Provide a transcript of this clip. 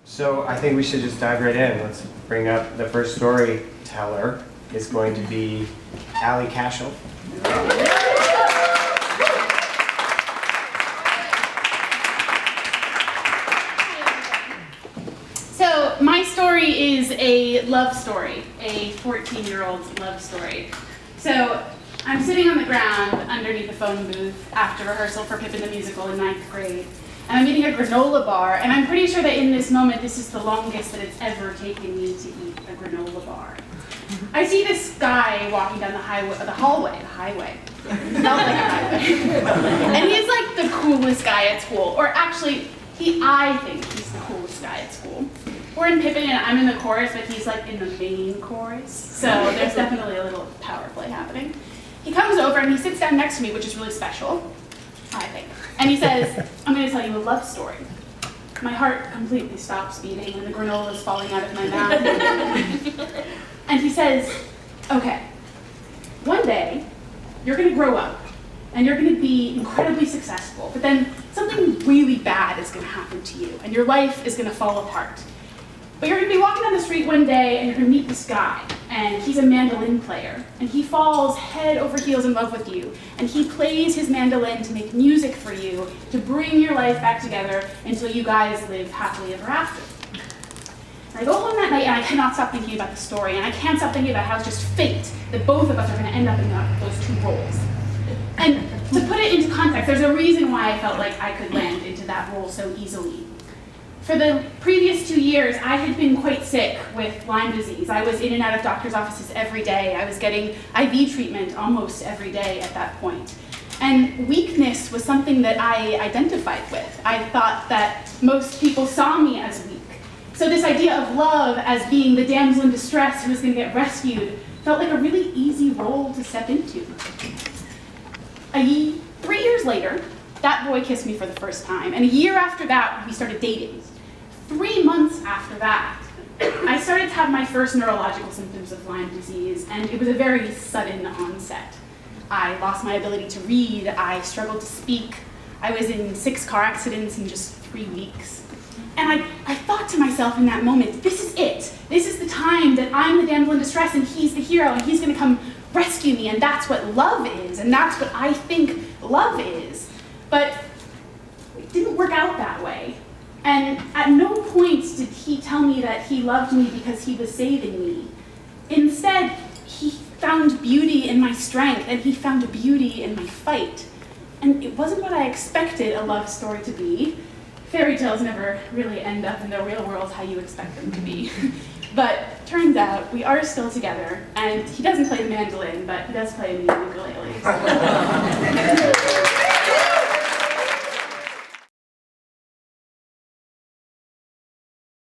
So I think we should just dive right in. Let's bring up the first storyteller is going to be Allie Cashel. So my story is a love story, a 14-year-old's love story. So I'm sitting on the ground underneath a phone booth after rehearsal for Pippin the Musical in 9th grade. And I'm eating a granola bar, and I'm pretty sure that in this moment, this is the longest that it's ever taken me to eat a granola bar. I see this guy walking down the highway. Felt like a highway. And he's like the coolest guy at school, or actually, I think he's the coolest guy at school. We're in Pippin, and I'm in the chorus, but he's like in the main chorus, so there's definitely a little power play happening. He comes over and he sits down next to me, which is really special, I think. And he says, I'm going to tell you a love story. My heart completely stops beating and the granola is falling out of my mouth. And he says, okay, one day you're going to grow up and you're going to be incredibly successful, but then something really bad is going to happen to you and your life is going to fall apart. But you're going to be walking down the street one day and you're going to meet this guy, and he's a mandolin player, and he falls head over heels in love with you, and he plays his mandolin to make music for you, to bring your life back together until you guys live happily ever after. And I go home that night and I cannot stop thinking about the story, and I can't stop thinking about how it's just fate that both of us are going to end up in those two roles. And to put it into context, there's a reason why I felt like I could land into that role so easily. For the previous 2 years, I had been quite sick with Lyme disease. I was in and out of doctor's offices every day. I was getting IV treatment almost every day at that point. And weakness was something that I identified with. I thought that most people saw me as weak. So this idea of love as being the damsel in distress who was going to get rescued felt like a really easy role to step into. 3 years later, that boy kissed me for the first time. And a year after that, we started dating. 3 months after that, I started to have my first neurological symptoms of Lyme disease, and it was a very sudden onset. I lost my ability to read, I struggled to speak, I was in 6 car accidents in just 3 weeks. And I thought to myself in that moment, this is it. This is the time that I'm the damsel in distress and he's the hero and he's gonna come rescue me, and that's what love is, and that's what I think love is. But it didn't work out that way. And at no point did he tell me that he loved me because he was saving me. Instead, he found beauty in my strength, and he found beauty in my fight. And it wasn't what I expected a love story to be. Fairy tales never really end up in the real world how you expect them to be. But turns out we are still together, and he doesn't play the mandolin, but he does play the ukulele.